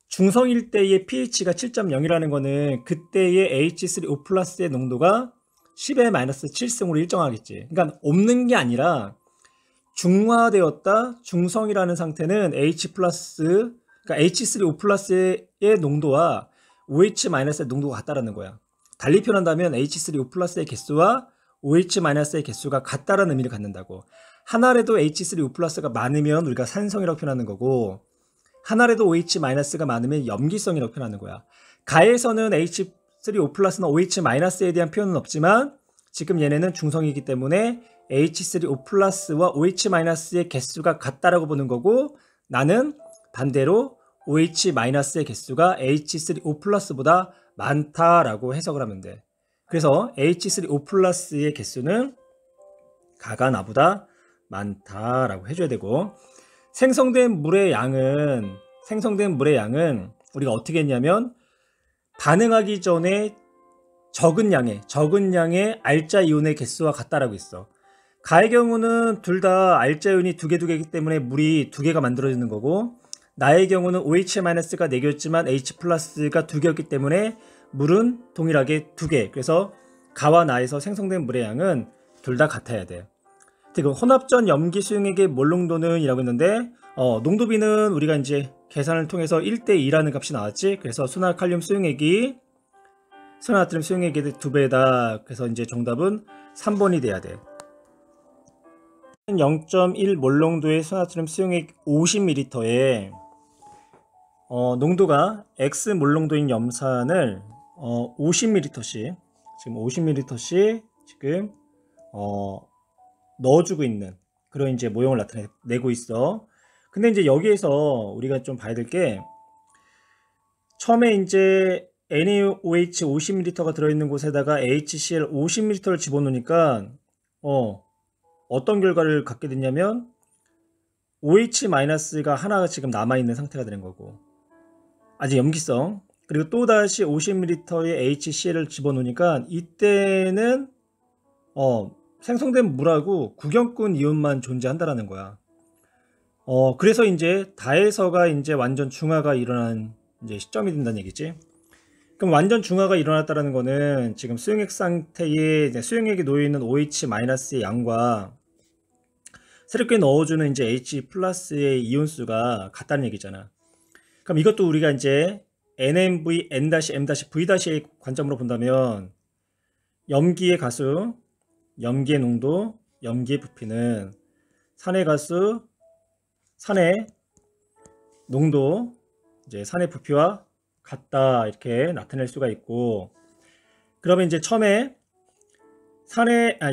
S1: 중성일 때의 pH가 7.0이라는 거는 그때의 H3O 플러스의 농도가 10의 마이너스 7승으로 일정하겠지. 그러니까 없는 게 아니라 중화되었다, 중성이라는 상태는 H 플러스, 그러니까 H3O 플러스의 농도와 OH 마이너스의 농도가 같다라는 거야. 달리 표현한다면 H3O 플러스의 개수와 OH 마이너스의 개수가 같다라는 의미를 갖는다고. 하나라도 H3O 플러스가 많으면 우리가 산성이라고 표현하는 거고, 하나라도 OH 마이너스가 많으면 염기성이라고 표현하는 거야. 가에서는 H3O 플러스나 OH 마이너스에 대한 표현은 없지만, 지금 얘네는 중성이기 때문에 H3O 플러스와 OH 마이너스의 개수가 같다라고 보는 거고, 나는 반대로 OH 마이너스의 개수가 H3O 플러스보다 많다라고 해석을 하면 돼. 그래서 H3O 플러스의 개수는 가가 나보다 많다라고 해줘야 되고, 생성된 물의 양은 우리가 어떻게 했냐면, 반응하기 전에 적은 양의 알자 이온의 개수와 같다라고 했어. 가의 경우는 둘 다 알자 이온이 2개이기 때문에 물이 2개가 만들어지는 거고, 나의 경우는 OH-가 4개였지만 H 플러스가 2개였기 때문에 물은 동일하게 2개. 그래서 가와 나에서 생성된 물의 양은 둘 다 같아야 돼. 그리고 혼합전 염기 수용액의 몰 농도는 이라고 했는데, 농도비는 우리가 이제 계산을 통해서 1대2라는 값이 나왔지. 그래서 수납칼륨 수용액이 수납나트륨 수용액의 2배다. 그래서 이제 정답은 3번이 돼야 돼. 0.1 몰 농도의 수납나트륨 수용액 50ml에 농도가 X 몰 농도인 염산을 50ml씩 지금 50ml씩 지금 넣어주고 있는 그런 이제 모형을 나타내고 있어. 근데 이제 여기에서 우리가 좀 봐야 될 게, 처음에 이제 NaOH 50ml가 들어있는 곳에다가 HCl 50ml를 집어넣으니까 어떤 결과를 갖게 됐냐면, OH-가 하나가 지금 남아있는 상태가 되는 거고, 아직 염기성. 그리고 또다시 50ml의 HCl을 집어넣으니까 이때는 생성된 물하고 구경꾼 이온만 존재한다라는 거야. 그래서 이제 다에서가 이제 완전 중화가 일어난 이제 시점이 된다는 얘기지. 그럼 완전 중화가 일어났다는 거는 지금 수용액 상태에 수용액이 놓여 있는 OH-의 양과 새롭게 넣어주는 이제 H 플러스의 이온수가 같다는 얘기잖아. 그럼 이것도 우리가 이제 NMV, N-M-V의 관점으로 본다면 염기의 가수, 염기의 농도, 염기의 부피는 산의 가수, 산의 농도, 이제 산의 부피와 같다 이렇게 나타낼 수가 있고, 그러면 이제 처음에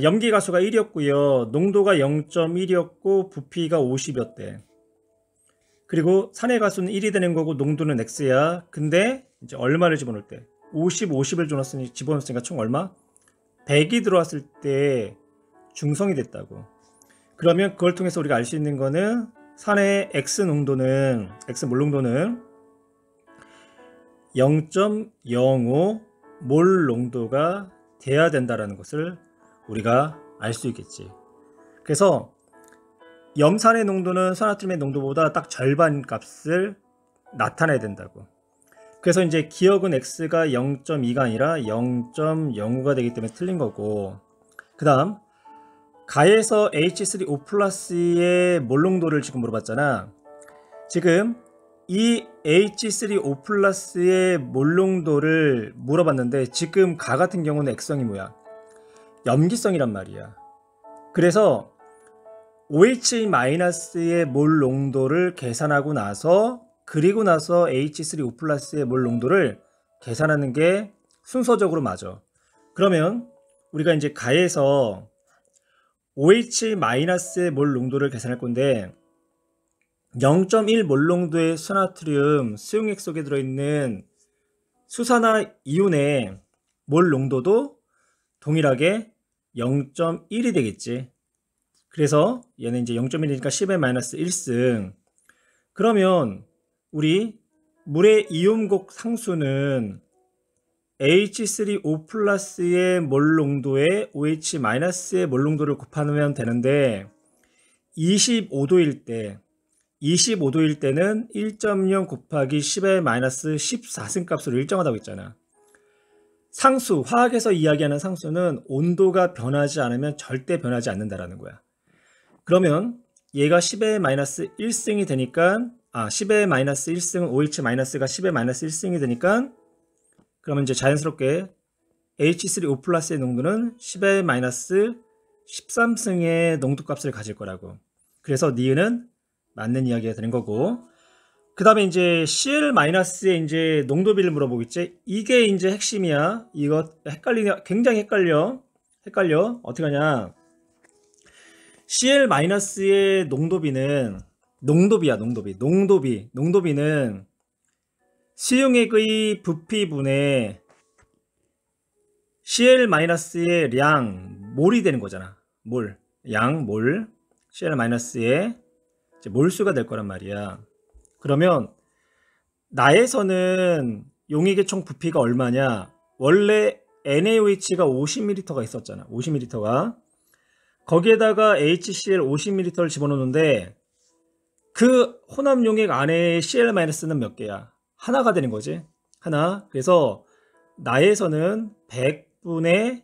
S1: 염기 가수가 1이었고요. 농도가 0.1이었고 부피가 50이었대. 그리고 산의 가수는 1이 되는 거고 농도는 X야. 근데 이제 얼마를 집어넣을 때 50을 집어넣었으니까 총 얼마? 100이 들어왔을 때 중성이 됐다고. 그러면 그걸 통해서 우리가 알 수 있는 거는 산의 X 몰 농도는 0.05 몰 농도가 돼야 된다라는 것을 우리가 알 수 있겠지. 그래서 염산의 농도는 산화트륨의 농도보다 딱 절반 값을 나타내야 된다고. 그래서 이제 기억은 X가 0.2가 아니라 0.05가 되기 때문에 틀린 거고, 그 다음 가에서 H3O+의 몰 농도를 지금 물어봤잖아. 지금 이 H3O+의 몰 농도를 물어봤는데 지금 가 같은 경우는 액성이 뭐야? 염기성이란 말이야. 그래서 OH-의 몰 농도를 계산하고 나서 그리고 나서 H3O+의 몰 농도를 계산하는 게 순서적으로 맞아. 그러면 우리가 이제 가에서 OH-의 몰 농도를 계산할 건데 0.1 몰 농도의 수나트륨 수용액 속에 들어있는 수산화 이온의 몰 농도도 동일하게 0.1이 되겠지. 그래서 얘는 이제 0.1이니까 10의 마이너스 1승. 그러면 우리 물의 이온곡 상수는 H3O+의 몰 농도에 OH-의 몰 농도를 곱하면 되는데 25도일 때는 1.0 곱하기 10의 마이너스 14승 값으로 일정하다고 했잖아. 상수, 화학에서 이야기하는 상수는 온도가 변하지 않으면 절대 변하지 않는다라는 거야. 그러면 얘가 10의 마이너스 1승이 되니까 10의 마이너스 1승은 OH-가 10의 마이너스 1승이 되니까 그러면 이제 자연스럽게 H3O+의 농도는 10의 마이너스 13승의 농도값을 가질 거라고. 그래서 니은은 맞는 이야기가 되는 거고, 그 다음에 이제 Cl-의 이제 농도비를 물어보겠지. 이게 이제 핵심이야. 이거 굉장히 헷갈려. 어떻게 하냐. Cl-의 농도비는 농도비는 수용액의 부피분의 Cl-의 량, 몰이 되는 거잖아. 몰. Cl-의 몰수가 될 거란 말이야. 그러면 나에서는 용액의 총 부피가 얼마냐? 원래 NaOH가 50ml가 있었잖아. 50ml가. 거기에다가 HCl 50ml를 집어넣는데 그 혼합 용액 안에 Cl-는 몇 개야? 하나가 되는 거지. 하나. 그래서 나에서는 100분의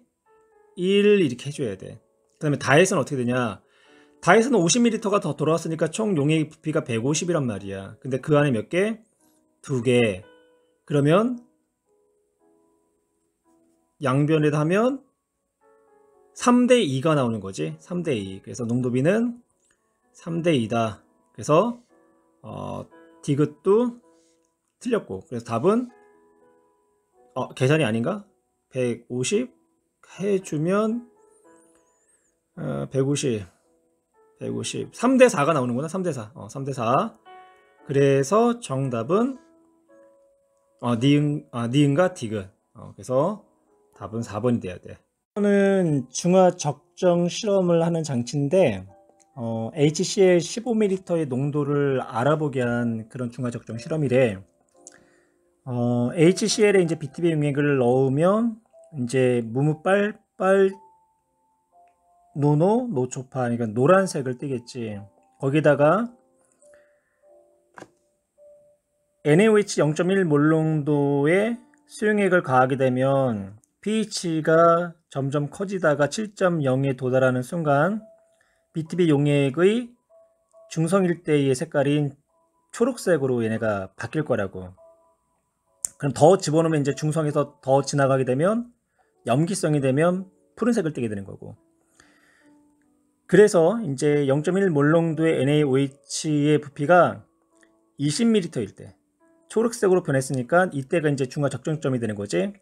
S1: 1 이렇게 해줘야 돼. 그 다음에 다에서는 어떻게 되냐? 다에서는 50ml가 더 돌아왔으니까 총 용액 부피가 150이란 말이야. 근데 그 안에 몇 개? 2개. 그러면 양변에다 하면 3대2가 나오는 거지. 3대2. 그래서 농도비는 3대2다. 그래서 디귿도 틀렸고. 그래서 답은 계산이 아닌가? 150 해주면 150 3대4가 나오는구나. 3대4 3대4. 그래서 정답은 니은과 디귿. 그래서 답은 4번이 돼야 돼. 이거는 중화 적정 실험을 하는 장치인데 HCl 15ml의 농도를 알아보게 한 그런 중화 적정 실험이래. HCl에 이제 BTB 용액을 넣으면 이제 무무빨빨 노노 노초파, 그러니까 노란색을 띠겠지. 거기다가 NaOH 0.1 몰농도의 수용액을 가하게 되면 pH가 점점 커지다가 7.0에 도달하는 순간 BTB 용액의 중성일대의 색깔인 초록색으로 얘네가 바뀔 거라고. 그럼 더 집어넣으면 이제 중성에서 더 지나가게 되면 염기성이 되면 푸른색을 띠게 되는 거고. 그래서 이제 0.1 몰농도의 NaOH의 부피가 20ml일 때 초록색으로 변했으니까 이때가 이제 중화 적정점이 되는 거지.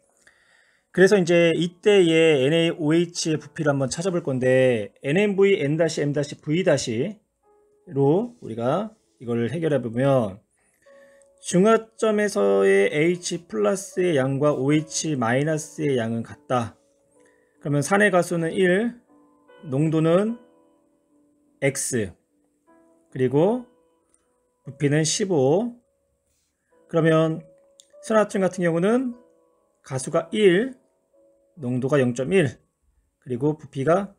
S1: 그래서 이제 이때의 NaOH의 부피를 한번 찾아볼 건데 NMV N-M-V-로 우리가 이걸 해결해 보면 중화점에서의 H 플러스의 양과 OH 마이너스의 양은 같다. 그러면 산의 가수는 1, 농도는 X, 그리고 부피는 15. 그러면 산화나트륨 같은 경우는 가수가 1, 농도가 0.1, 그리고 부피가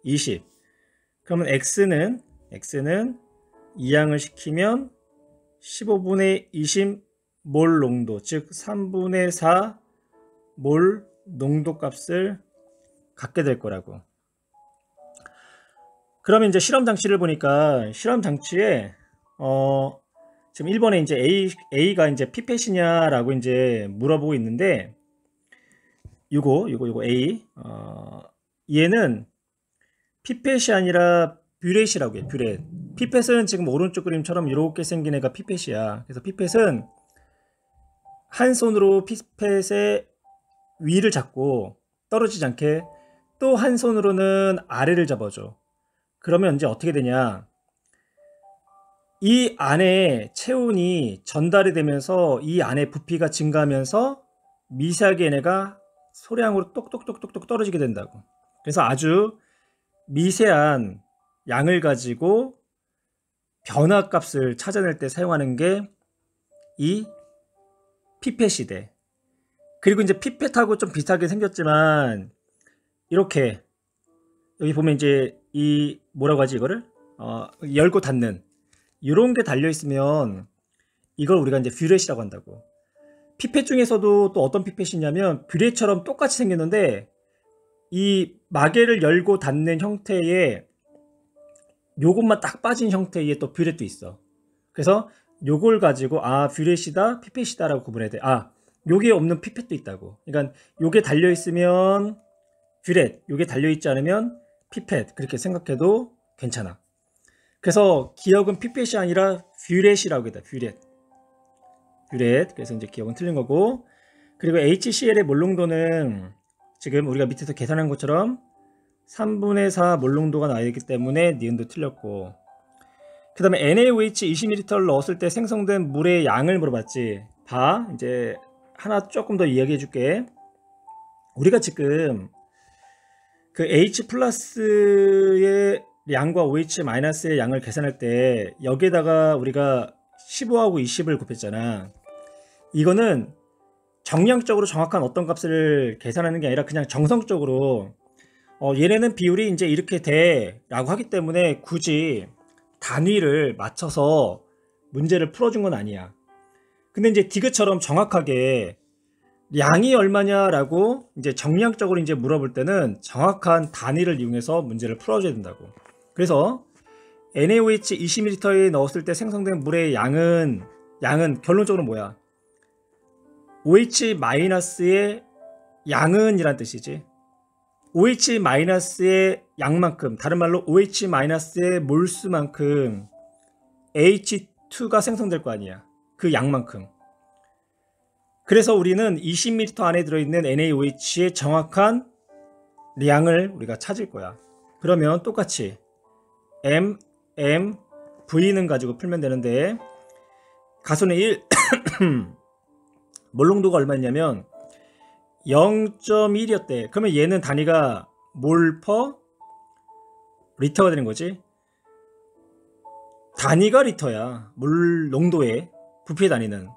S1: 20. 그러면 X는 이항을 시키면 15분의 20 몰 농도, 즉 3분의 4 몰 농도 값을 갖게 될 거라고. 그러면 이제 실험 장치를 보니까 실험 장치에 지금 1번에 이제 A가 이제 피펫이냐라고 이제 물어보고 있는데 요거 A 얘는 피펫이 아니라 뷰렛이라고 해요. 뷰렛. 피펫은 지금 오른쪽 그림처럼 이렇게 생긴 애가 피펫이야. 그래서 피펫은 한 손으로 피펫의 위를 잡고 떨어지지 않게 또 한 손으로는 아래를 잡아줘. 그러면 이제 어떻게 되냐, 이 안에 체온이 전달이 되면서 이 안에 부피가 증가하면서 미세하게 얘네가 소량으로 똑똑똑똑똑 떨어지게 된다고. 그래서 아주 미세한 양을 가지고 변화값을 찾아낼 때 사용하는 게 이 피펫이 돼. 그리고 이제 피펫하고 좀 비슷하게 생겼지만 이렇게 여기 보면 이제 이 뭐라고 하지, 이거를 열고 닫는 이런 게 달려 있으면 이걸 우리가 이제 뷰렛이라고 한다고. 피펫 중에서도 또 어떤 피펫이 있냐면 뷰렛처럼 똑같이 생겼는데 이 마개를 열고 닫는 형태의 요것만 딱 빠진 형태의 또 뷰렛도 있어. 그래서 요걸 가지고 뷰렛이다 피펫이다 라고 구분해야 돼. 요게 없는 피펫도 있다고. 그러니까 요게 달려 있으면 뷰렛, 요게 달려 있지 않으면 피펫, 그렇게 생각해도 괜찮아. 그래서 기억은 피펫이 아니라 뷰렛이라고 했다. 뷰렛. 그래서 이제 기억은 틀린 거고. 그리고 HCl의 몰농도는 지금 우리가 밑에서 계산한 것처럼 3분의 4 몰농도가 나있기 때문에 니은도 틀렸고, 그 다음에 NaOH 20ml를 넣었을 때 생성된 물의 양을 물어봤지. 이제 하나 조금 더 이야기해 줄게. 우리가 지금 그 H 플러스의 양과 OH 마이너스의 양을 계산할 때 여기에다가 우리가 15하고 20을 곱했잖아. 이거는 정량적으로 정확한 어떤 값을 계산하는 게 아니라 그냥 정성적으로 얘네는 비율이 이제 이렇게 돼 라고 하기 때문에 굳이 단위를 맞춰서 문제를 풀어준 건 아니야. 근데 이제 디귿처럼 정확하게 양이 얼마냐라고 이제 정량적으로 이제 물어볼 때는 정확한 단위를 이용해서 문제를 풀어줘야 된다고. 그래서 NaOH 20ml에 넣었을 때 생성된 물의 양은 결론적으로 뭐야? OH-의 양은 이란 뜻이지. OH-의 양만큼, 다른 말로 OH-의 몰수만큼 H2가 생성될 거 아니야. 그 양만큼. 그래서 우리는 20ml 안에 들어있는 NaOH의 정확한 양을 우리가 찾을 거야. 그러면 똑같이 V는 가지고 풀면 되는데 가수는 1, 몰농도가 얼마였냐면 0.1이었대. 그러면 얘는 단위가 몰 퍼 리터가 되는 거지. 단위가 리터야. 물 농도의 부피의 단위는.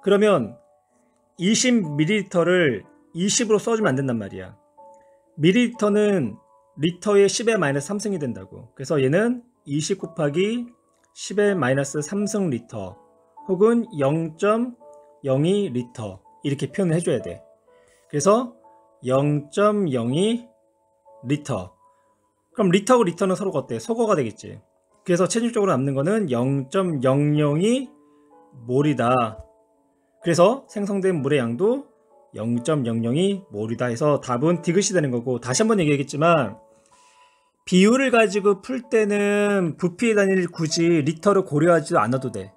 S1: 그러면 20ml를 20으로 써주면 안 된단 말이야. ml는 리터의 10의 마이너스 3승이 된다고. 그래서 얘는 20 곱하기 10의 마이너스 3승 리터 혹은 0.02 리터 이렇게 표현을 해줘야 돼. 그래서 0.02 리터. 그럼 리터하고 리터는 서로가 어때? 소거가 되겠지. 그래서 체질적으로 남는 거는 0.002 몰이다. 그래서 생성된 물의 양도 0.002 몰이다 해서 답은 디귿이 되는 거고, 다시 한번 얘기하겠지만 비율을 가지고 풀 때는 부피의 단위를 굳이 리터를 고려하지도 않아도 돼.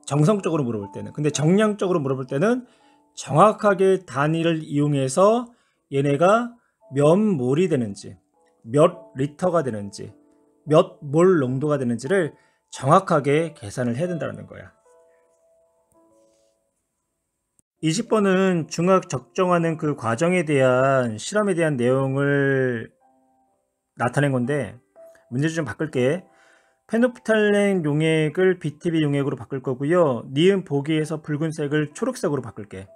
S1: 정성적으로 물어볼 때는. 근데 정량적으로 물어볼 때는 정확하게 단위를 이용해서 얘네가 몇 몰이 되는지, 몇 리터가 되는지, 몇 몰 농도가 되는지를 정확하게 계산을 해야 된다는 거야. 20번은 중학 적정하는 그 과정에 대한 실험에 대한 내용을 나타낸 건데, 문제를 좀 바꿀게. 페노프탈렌 용액을 BTB 용액으로 바꿀 거고요. 니은 보기에서 붉은색을 초록색으로 바꿀게.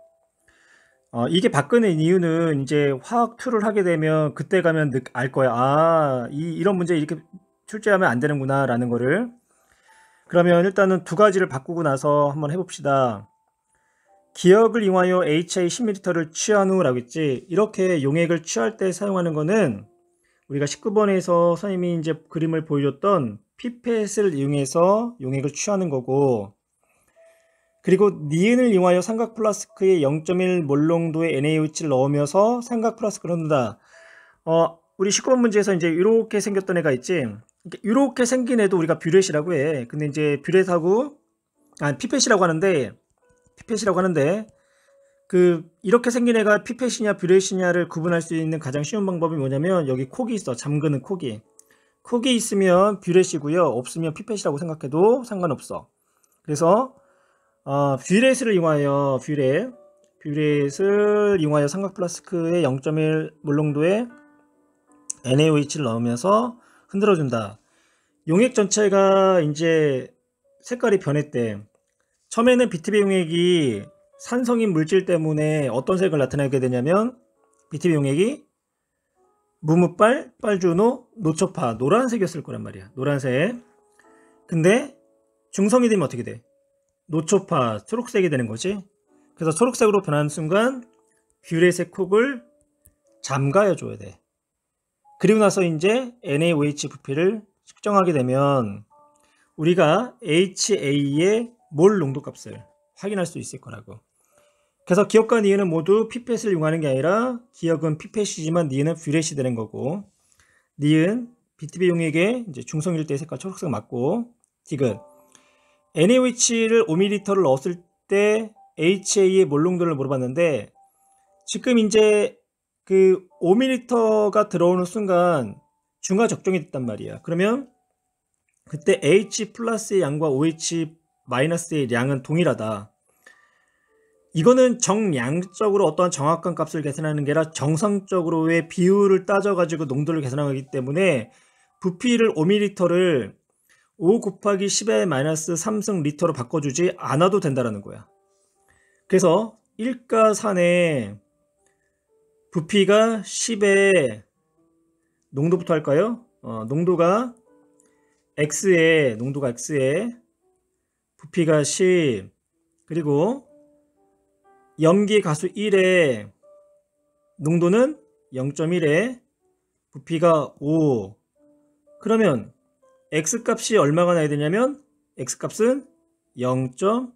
S1: 이게 바꾸는 이유는 이제 화학 2를 하게 되면 그때 가면 알 거야. 이런 문제 이렇게 출제하면 안 되는구나 라는 거를. 그러면 일단은 두 가지를 바꾸고 나서 한번 해봅시다. 기억을 이용하여 HA 10ml를 취한 후 라고 했지. 이렇게 용액을 취할 때 사용하는 거는 우리가 19번에서 선생님이 이제 그림을 보여줬던 피펫을 이용해서 용액을 취하는 거고, 그리고 니은을 이용하여 삼각 플라스크에 0.1 몰 농도의 NaOH를 넣으면서 삼각 플라스크를 흔든다. 우리 19번 문제에서 이제 이렇게 생겼던 애가 있지. 이렇게 생긴 애도 우리가 뷰렛이라고 해. 근데 이제 뷰렛하고 피펫이라고 하는데 이렇게 생긴 애가 피펫이냐 뷰렛이냐를 구분할 수 있는 가장 쉬운 방법이 뭐냐면, 여기 콕이 있어. 잠그는 콕이 있으면 뷰렛이고요, 없으면 피펫이라고 생각해도 상관없어. 그래서 뷰렛을 이용하여 삼각 플라스크에 0.1 몰 농도의 NaOH를 넣으면서 흔들어준다. 용액 전체가 이제 색깔이 변했대. 처음에는 BTB 용액이 산성인 물질 때문에 어떤 색을 나타내게 되냐면, BTB 용액이 무무빨, 빨주노, 노초파, 노란색이었을 거란 말이야. 노란색. 근데 중성이 되면 어떻게 돼? 노초파, 초록색이 되는 거지. 그래서 초록색으로 변하는 순간 뷰렛의 콕을 잠가여 줘야 돼. 그리고 나서 이제 NaOH 부피를 측정하게 되면 우리가 HA의 몰 농도 값을 확인할 수 있을 거라고. 그래서 기억과 니은은 모두 피펫을 이용하는 게 아니라, 기억은 피펫이지만 니은은 뷰렛이 되는 거고, 니은 BTB 용액에 이제 중성일 때 색깔 초록색 맞고, 디귿 NaOH를 5ml를 넣었을 때 HA의 몰 농도를 물어봤는데, 지금 이제 그 5ml가 들어오는 순간 중화 적정이 됐단 말이야. 그러면 그때 H 플러스의 양과 OH 마이너스의 양은 동일하다. 이거는 정량적으로 어떠한 정확한 값을 계산하는 게 아니라 정성적으로의 비율을 따져가지고 농도를 계산하기 때문에 부피를 5ml를 5 곱하기 10의 마이너스 3승 리터로 바꿔주지 않아도 된다는 거야. 그래서 일가산의 부피가 10에 농도부터 할까요? 농도가 X에 부피가 10, 그리고 염기 가수 1의 농도는 0.1에 부피가 5. 그러면 X값이 얼마가 나야 되냐면, X값은 0.5?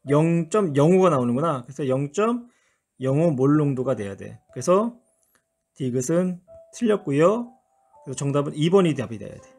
S1: 0.05가 나오는구나. 그래서 0.05 몰 농도가 돼야 돼. 그래서 디귿은 틀렸고요. 그래서 정답은 2번이 답이 돼야 돼.